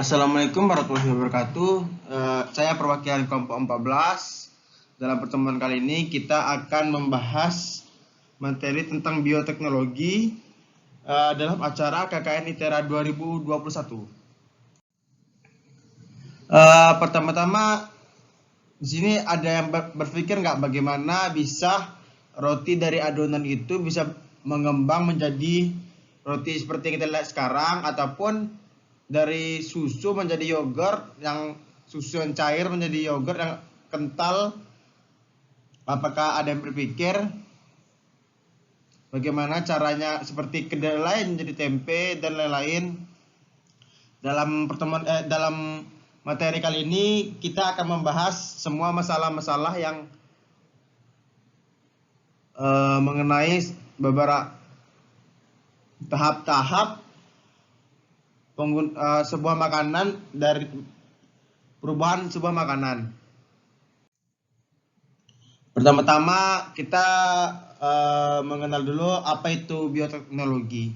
Assalamualaikum warahmatullahi wabarakatuh. Saya perwakilan kelompok 14. Dalam pertemuan kali ini kita akan membahas materi tentang bioteknologi dalam acara KKN ITERA 2021. Pertama-tama di sini ada yang berpikir nggak bagaimana bisa roti dari adonan itu bisa mengembang menjadi roti seperti yang kita lihat sekarang, ataupun dari susu menjadi yogurt, yang susu yang cair menjadi yogurt yang kental. Apakah ada yang berpikir bagaimana caranya seperti kedelai menjadi tempe dan lain-lain? Dalam materi kali ini kita akan membahas semua masalah-masalah yang mengenai beberapa tahap-tahap sebuah makanan, dari perubahan sebuah makanan. Pertama-tama kita mengenal dulu apa itu bioteknologi.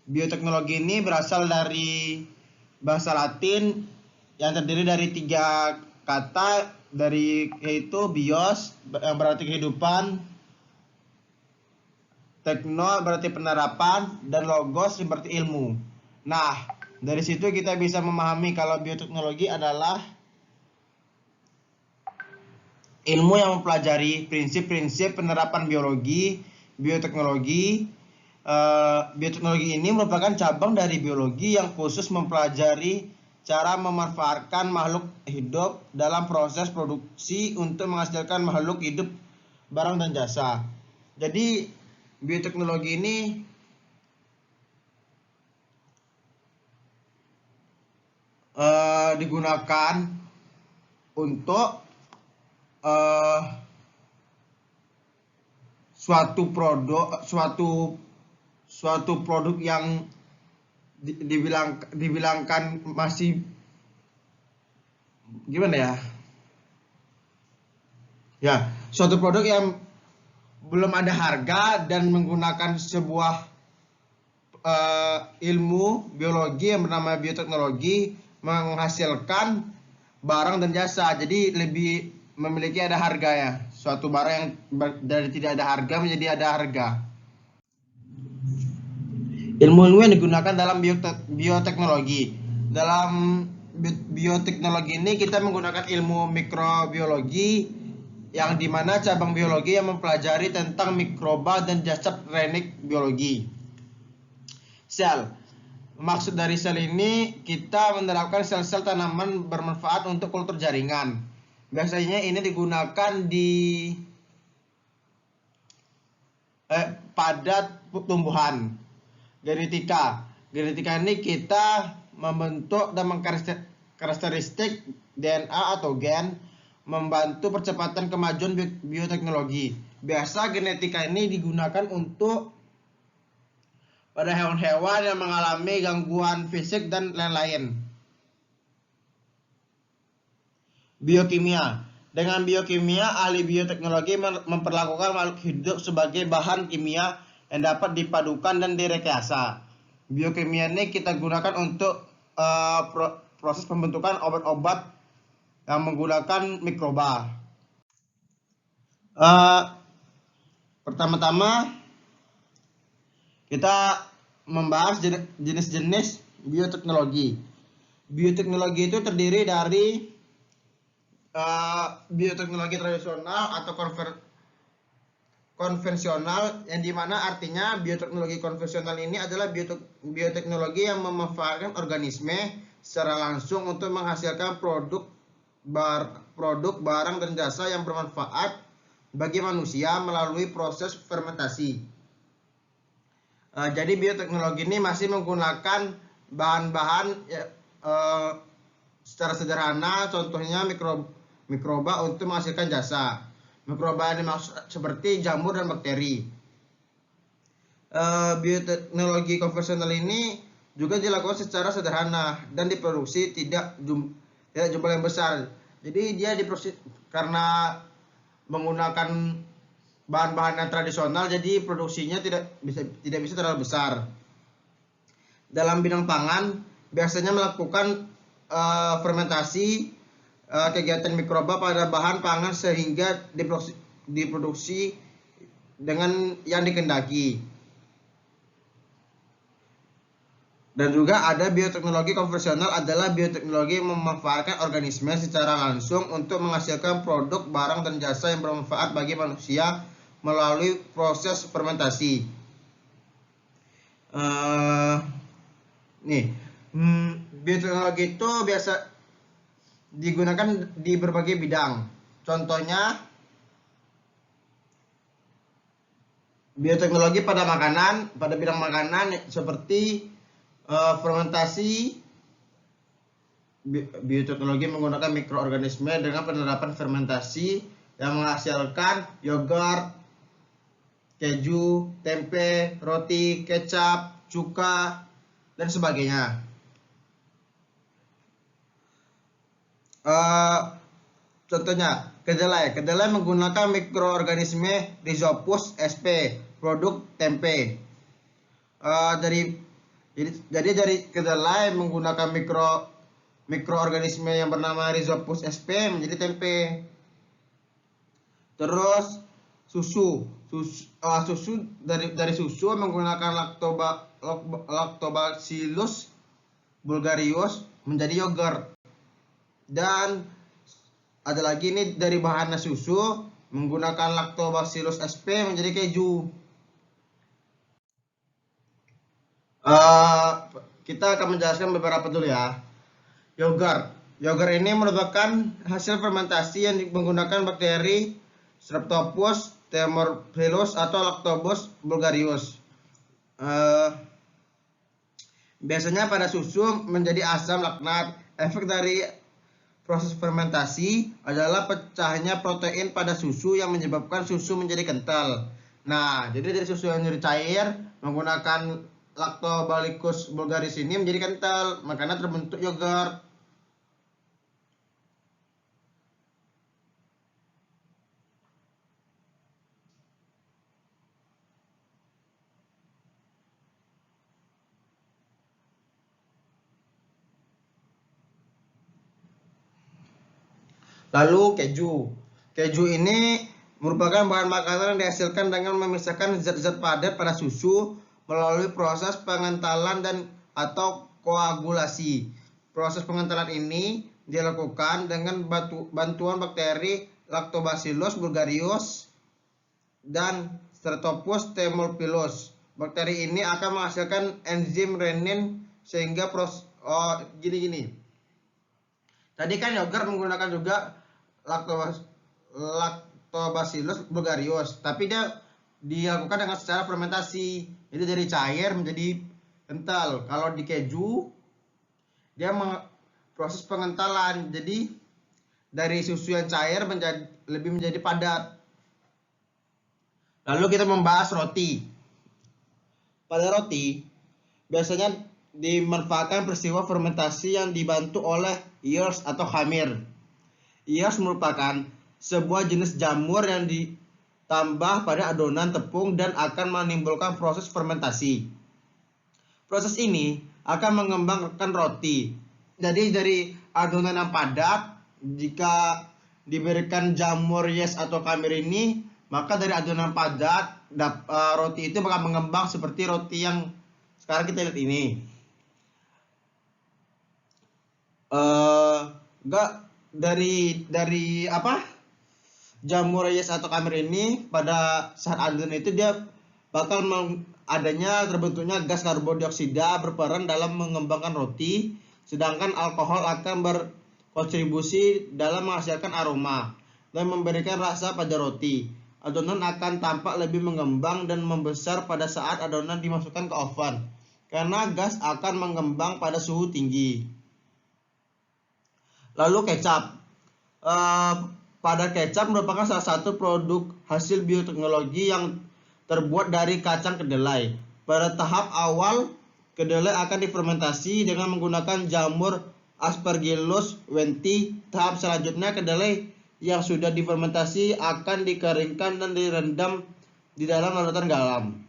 Bioteknologi ini berasal dari bahasa Latin yang terdiri dari 3 kata, yaitu bios yang berarti kehidupan, tekno berarti penerapan, dan logos berarti ilmu. Nah, dari situ kita bisa memahami kalau bioteknologi adalah ilmu yang mempelajari prinsip-prinsip penerapan biologi. Bioteknologi ini merupakan cabang dari biologi yang khusus mempelajari cara memanfaatkan makhluk hidup dalam proses produksi untuk menghasilkan makhluk hidup, barang dan jasa. Jadi bioteknologi ini digunakan untuk suatu produk yang dibilangkan masih gimana ya, suatu produk yang belum ada harga dan menggunakan sebuah ilmu biologi yang bernama bioteknologi menghasilkan barang dan jasa. Jadi lebih memiliki ada harga ya. Suatu barang yang dari tidak ada harga menjadi ada harga. Ilmu-ilmu yang digunakan dalam bioteknologi. Dalam bioteknologi ini kita menggunakan ilmu mikrobiologi, yang dimana cabang biologi yang mempelajari tentang mikroba dan jasa teknik biologi. Sel. Maksud dari sel ini, kita menerapkan sel-sel tanaman bermanfaat untuk kultur jaringan. Biasanya ini digunakan pada tumbuhan. Genetika ini kita membentuk dan mengkarakteristik DNA atau gen, membantu percepatan kemajuan bioteknologi. Biasa genetika ini digunakan untuk pada hewan-hewan yang mengalami gangguan fisik dan lain-lain. Biokimia. Dengan biokimia, ahli bioteknologi memperlakukan makhluk hidup sebagai bahan kimia yang dapat dipadukan dan direkayasa. Biokimia ini kita gunakan untuk proses pembentukan obat-obat yang menggunakan mikroba. Pertama-tama kita membahas jenis-jenis bioteknologi. Bioteknologi itu terdiri dari bioteknologi tradisional atau konvensional, yang dimana artinya bioteknologi konvensional ini adalah bioteknologi yang memanfaatkan organisme secara langsung untuk menghasilkan produk, barang dan jasa yang bermanfaat bagi manusia melalui proses fermentasi. Jadi bioteknologi ini masih menggunakan bahan-bahan secara sederhana, contohnya mikroba untuk menghasilkan jasa. Mikroba ini seperti jamur dan bakteri. Bioteknologi konvensional ini juga dilakukan secara sederhana dan diproduksi tidak jumlah yang besar. Jadi dia diproses karena menggunakan bahan-bahan yang tradisional, jadi produksinya tidak bisa terlalu besar. Dalam bidang pangan, biasanya melakukan fermentasi kegiatan mikroba pada bahan pangan sehingga diproduksi dengan yang dikehendaki. Dan juga ada bioteknologi konvensional adalah bioteknologi yang memanfaatkan organisme secara langsung untuk menghasilkan produk, barang, dan jasa yang bermanfaat bagi manusia melalui proses fermentasi. Bioteknologi itu biasa digunakan di berbagai bidang. Contohnya bioteknologi pada bidang makanan seperti fermentasi. Bioteknologi menggunakan mikroorganisme dengan penerapan fermentasi yang menghasilkan yogurt, keju, tempe, roti, kecap, cuka, dan sebagainya. Contohnya kedelai menggunakan mikroorganisme Rhizopus sp, produk tempe. Jadi dari kedelai menggunakan mikroorganisme yang bernama Rhizopus sp menjadi tempe. Terus susu dari susu menggunakan Lactobacillus bulgarius menjadi yogurt. Dan ada lagi nih dari bahan susu menggunakan Lactobacillus sp menjadi keju. Kita akan menjelaskan beberapa dulu ya. Yogurt ini merupakan hasil fermentasi yang menggunakan bakteri Streptococcus thermophilus atau Lactobacillus bulgarius. Biasanya pada susu menjadi asam laknat. Efek dari proses fermentasi adalah pecahnya protein pada susu yang menyebabkan susu menjadi kental. Nah, jadi dari susu yang menjadi cair menggunakan Lactobacillus bulgaris ini menjadi kental, makanya terbentuk yogurt. Lalu keju ini merupakan bahan makanan yang dihasilkan dengan memisahkan zat-zat padat pada susu melalui proses pengentalan dan atau koagulasi. Proses pengentalan ini dilakukan dengan bantuan bakteri Lactobacillus bulgarius dan Streptococcus thermophilus. Bakteri ini akan menghasilkan enzim renin sehingga gini. Tadi kan yogurt menggunakan juga Lactobacillus bulgarius, tapi dia dilakukan dengan secara fermentasi. Jadi dari cair menjadi kental. Kalau di keju dia proses pengentalan. Jadi dari susu yang cair menjadi padat. Lalu kita membahas roti. Pada roti biasanya dimanfaatkan peristiwa fermentasi yang dibantu oleh yeast atau khamir. Yeast merupakan sebuah jenis jamur yang ditambah pada adonan tepung dan akan menimbulkan proses fermentasi. Proses ini akan mengembangkan roti. Jadi dari adonan yang padat, jika diberikan jamur yeast atau khamir ini, maka dari adonan padat roti itu bakal mengembang seperti roti yang sekarang kita lihat ini. Dari jamur yeast atau khamir ini pada saat adonan itu dia bakal terbentuknya gas karbon dioksida berperan dalam mengembangkan roti, sedangkan alkohol akan berkontribusi dalam menghasilkan aroma dan memberikan rasa pada roti. Adonan akan tampak lebih mengembang dan membesar pada saat adonan dimasukkan ke oven karena gas akan mengembang pada suhu tinggi. Lalu kecap. Pada kecap merupakan salah satu produk hasil bioteknologi yang terbuat dari kacang kedelai. Pada tahap awal, kedelai akan difermentasi dengan menggunakan jamur Aspergillus wenti. Tahap selanjutnya, kedelai yang sudah difermentasi akan dikeringkan dan direndam di dalam larutan garam.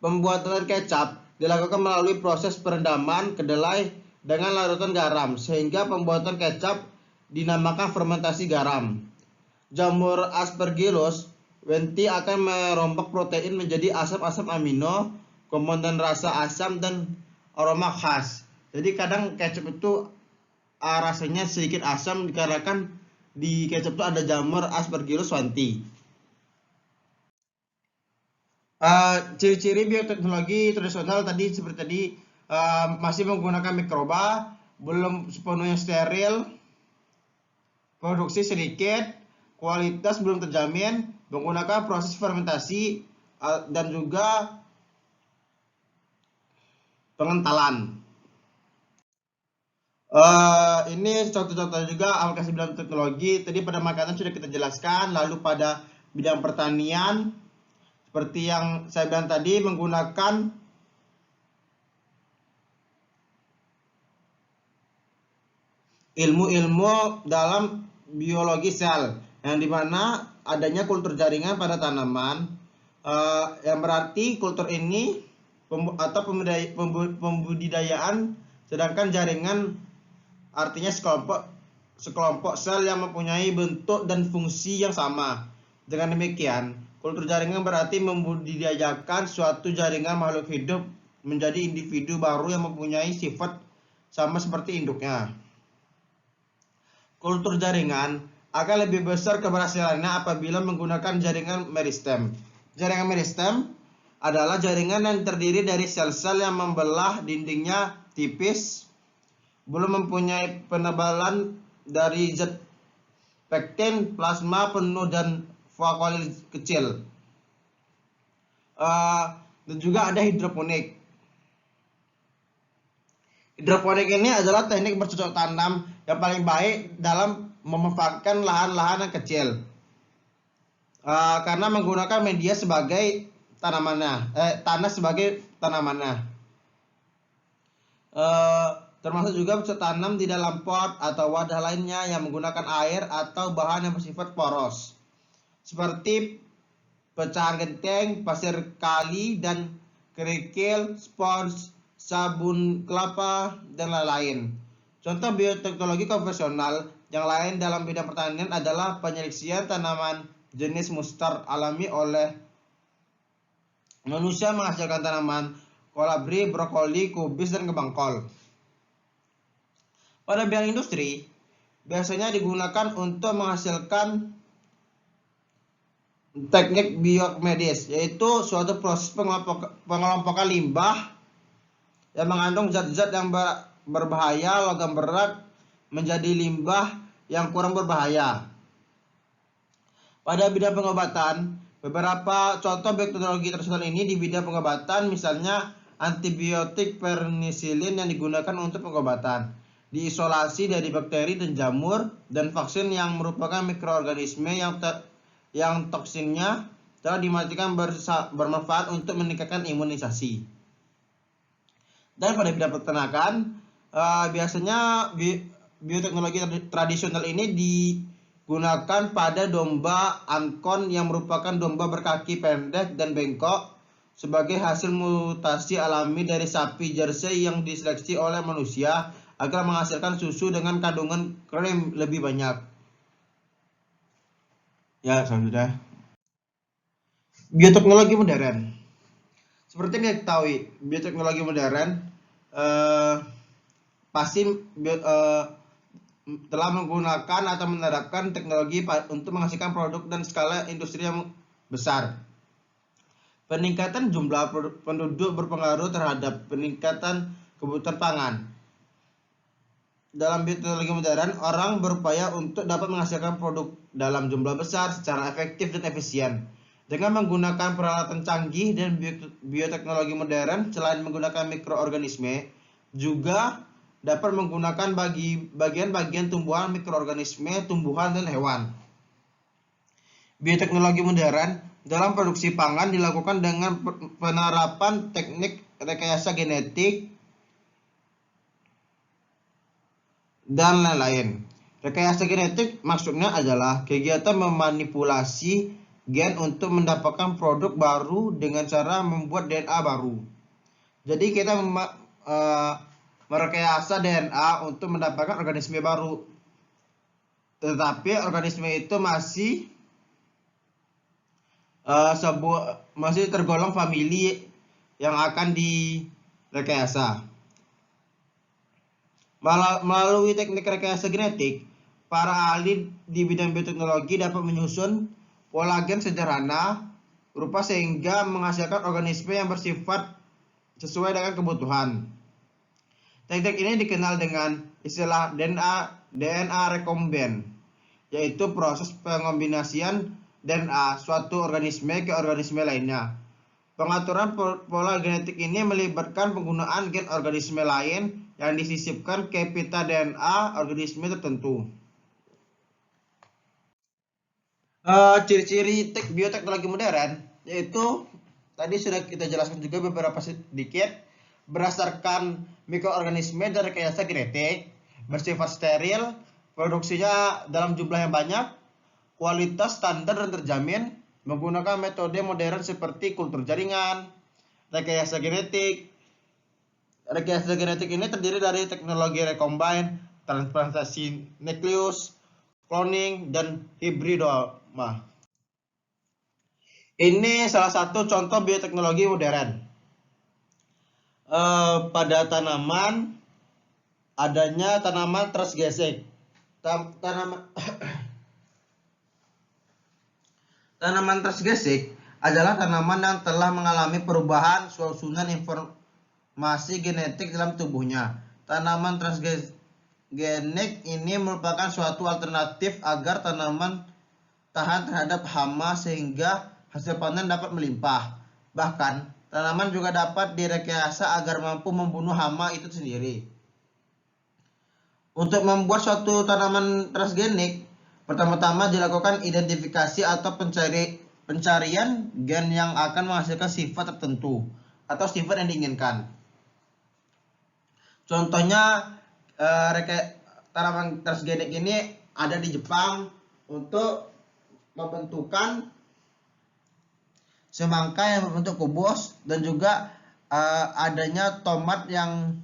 Pembuatan kecap dilakukan melalui proses perendaman kedelai dengan larutan garam sehingga pembuatan kecap dinamakan fermentasi garam. Jamur Aspergillus wenti akan merombak protein menjadi asam-asam amino, komponen rasa asam dan aroma khas. Jadi kadang kecap itu rasanya sedikit asam dikarenakan di kecap itu ada jamur Aspergillus wenti. Ciri-ciri bioteknologi tradisional tadi seperti tadi masih menggunakan mikroba, belum sepenuhnya steril, produksi sedikit, kualitas belum terjamin, menggunakan proses fermentasi dan juga pengentalan. Ini contoh-contoh juga aplikasi bidang teknologi. Tadi pada makanan sudah kita jelaskan. Lalu pada bidang pertanian, seperti yang saya bilang tadi, menggunakan ilmu-ilmu dalam biologi sel, yang dimana adanya kultur jaringan pada tanaman, yang berarti kultur ini atau pembudidayaan, sedangkan jaringan artinya sekelompok sel yang mempunyai bentuk dan fungsi yang sama. Dengan demikian, kultur jaringan berarti membudidayakan suatu jaringan makhluk hidup menjadi individu baru yang mempunyai sifat sama seperti induknya. Kultur jaringan akan lebih besar keberhasilannya apabila menggunakan jaringan meristem. Jaringan meristem adalah jaringan yang terdiri dari sel-sel yang membelah dindingnya tipis, belum mempunyai penebalan dari zat pektin, plasma penuh dan vakuolit kecil. Dan juga ada hidroponik. Hidroponik ini adalah teknik bercocok tanam yang paling baik dalam memanfaatkan lahan-lahan yang kecil, karena menggunakan media sebagai tanah sebagai tanamannya. Termasuk juga bercocok tanam di dalam pot atau wadah lainnya yang menggunakan air atau bahan yang bersifat poros, seperti pecahan genteng, pasir kali dan kerikil, spons, sabun kelapa, dan lain-lain. Contoh bioteknologi konvensional yang lain dalam bidang pertanian adalah penyeleksian tanaman jenis mustar alami oleh manusia menghasilkan tanaman kolibri, brokoli, kubis, dan kembang kol. Pada bidang industri, biasanya digunakan untuk menghasilkan teknik biomedis, yaitu suatu proses pengelompokan limbah yang mengandung zat-zat yang berbahaya, logam berat, menjadi limbah yang kurang berbahaya. Pada bidang pengobatan, beberapa contoh bioteknologi tradisional ini di bidang pengobatan, misalnya antibiotik penisilin yang digunakan untuk pengobatan, diisolasi dari bakteri dan jamur, dan vaksin yang merupakan mikroorganisme yang toksinnya telah dimatikan bermanfaat untuk meningkatkan imunisasi. Dan pada bidang peternakan, biasanya bioteknologi tradisional ini digunakan pada domba ankon yang merupakan domba berkaki pendek dan bengkok sebagai hasil mutasi alami dari sapi Jersey yang diseleksi oleh manusia agar menghasilkan susu dengan kandungan krim lebih banyak. Ya, sudah. Bioteknologi modern. Seperti yang kita ketahui, bioteknologi modern pasti telah menggunakan atau menerapkan teknologi untuk menghasilkan produk dan skala industri yang besar. Peningkatan jumlah penduduk berpengaruh terhadap peningkatan kebutuhan pangan. Dalam bioteknologi modern, orang berupaya untuk dapat menghasilkan produk dalam jumlah besar secara efektif dan efisien. Dengan menggunakan peralatan canggih dan bioteknologi modern, selain menggunakan mikroorganisme, juga dapat menggunakan bagian-bagian tumbuhan, mikroorganisme, tumbuhan, dan hewan. Bioteknologi modern dalam produksi pangan dilakukan dengan penerapan teknik rekayasa genetik dan lain-lain. Rekayasa genetik maksudnya adalah kegiatan memanipulasi gen untuk mendapatkan produk baru dengan cara membuat DNA baru. Jadi kita merekayasa DNA untuk mendapatkan organisme baru. Tetapi organisme itu masih tergolong famili yang akan direkayasa. Melalui teknik rekayasa genetik, para ahli di bidang bioteknologi dapat menyusun pola gen sederhana rupa sehingga menghasilkan organisme yang bersifat sesuai dengan kebutuhan. Teknik ini dikenal dengan istilah DNA rekombinan, yaitu proses pengombinasian DNA suatu organisme ke organisme lainnya. Pengaturan pola genetik ini melibatkan penggunaan gen organisme lain yang disisipkan ke pita DNA organisme tertentu. Ciri-ciri bioteknologi modern yaitu tadi sudah kita jelaskan juga beberapa sedikit, berdasarkan mikroorganisme dan rekayasa genetik, bersifat steril, produksinya dalam jumlah yang banyak, kualitas standar dan terjamin, menggunakan metode modern seperti kultur jaringan, rekayasa genetik. Rekayasa genetik ini terdiri dari teknologi rekombin, transplantasi nukleus, cloning, dan hibridoma. Ini salah satu contoh bioteknologi modern. Pada tanaman, adanya tanaman transgesek. Tanaman transgesek adalah tanaman yang telah mengalami perubahan susunan informasi genetik dalam tubuhnya. Tanaman transgenik ini merupakan suatu alternatif agar tanaman tahan terhadap hama sehingga hasil panen dapat melimpah. Bahkan, tanaman juga dapat direkayasa agar mampu membunuh hama itu sendiri. Untuk membuat suatu tanaman transgenik, pertama-tama dilakukan identifikasi atau pencarian gen yang akan menghasilkan sifat tertentu atau sifat yang diinginkan. Contohnya tanaman transgenik ini ada di Jepang untuk membentukkan semangka yang berbentuk kubus, dan juga adanya tomat yang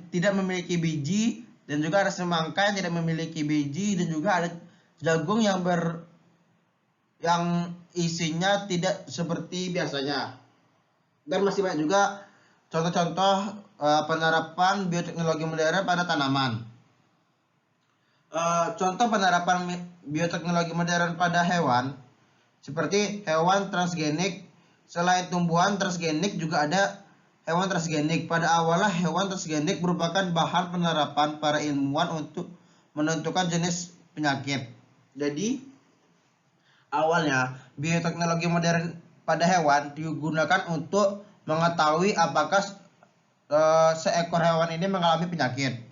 tidak memiliki biji, dan juga ada semangka yang tidak memiliki biji, dan juga ada jagung yang isinya tidak seperti biasanya. Dan masih banyak juga contoh-contoh penerapan bioteknologi modern pada tanaman. Contoh penerapan bioteknologi modern pada hewan seperti hewan transgenik. Selain tumbuhan transgenik, juga ada hewan transgenik. Pada awalnya hewan transgenik merupakan bahan penerapan para ilmuwan untuk menentukan jenis penyakit. Jadi awalnya bioteknologi modern pada hewan digunakan untuk mengetahui apakah seekor hewan ini mengalami penyakit.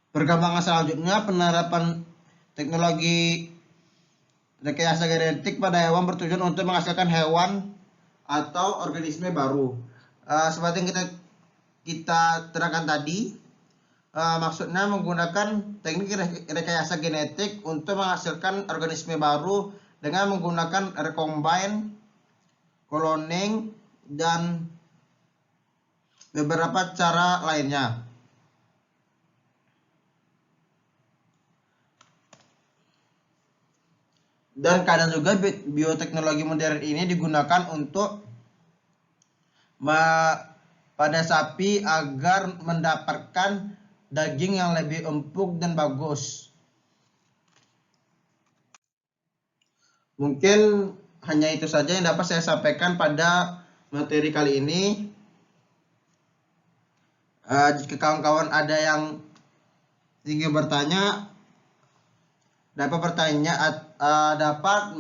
Perkembangan selanjutnya, penerapan teknologi rekayasa genetik pada hewan bertujuan untuk menghasilkan hewan atau organisme baru. Seperti yang kita terangkan tadi, maksudnya menggunakan teknik rekayasa genetik untuk menghasilkan organisme baru dengan menggunakan rekombin, cloning, dan beberapa cara lainnya. Dan kadang juga bioteknologi modern ini digunakan untuk pada sapi agar mendapatkan daging yang lebih empuk dan bagus. Mungkin hanya itu saja yang dapat saya sampaikan pada materi kali ini. Jika kawan-kawan ada yang ingin bertanya, dapat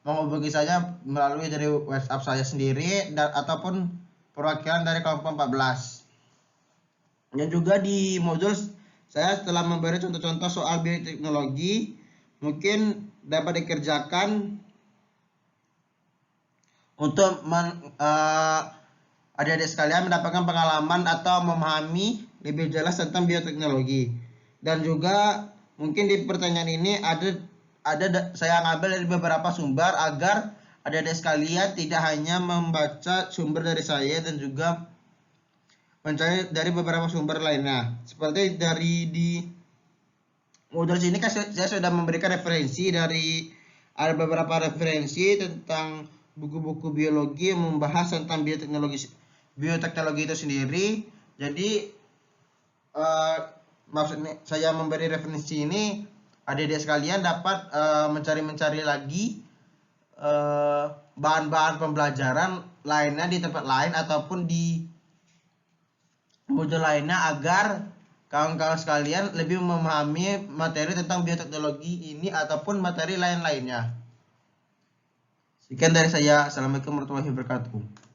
menghubungi saya melalui dari WhatsApp saya sendiri ataupun perwakilan dari kelompok 14. Dan juga di modul saya telah memberi contoh-contoh soal bioteknologi, mungkin dapat dikerjakan untuk adik-adik sekalian mendapatkan pengalaman atau memahami lebih jelas tentang bioteknologi. Dan juga mungkin di pertanyaan ini ada saya ngambil dari beberapa sumber agar adik-adik sekalian tidak hanya membaca sumber dari saya dan juga mencari dari beberapa sumber lainnya. Seperti dari di modul sini kan saya sudah memberikan referensi dari ada beberapa referensi tentang buku-buku biologi yang membahas tentang bioteknologi itu sendiri. Jadi maksudnya saya memberi referensi ini adik-adik sekalian dapat mencari lagi bahan-bahan pembelajaran lainnya di tempat lain ataupun di modul lainnya agar kawan-kawan sekalian lebih memahami materi tentang bioteknologi ini ataupun materi lain-lainnya. Sekian dari saya. Assalamualaikum warahmatullahi wabarakatuh.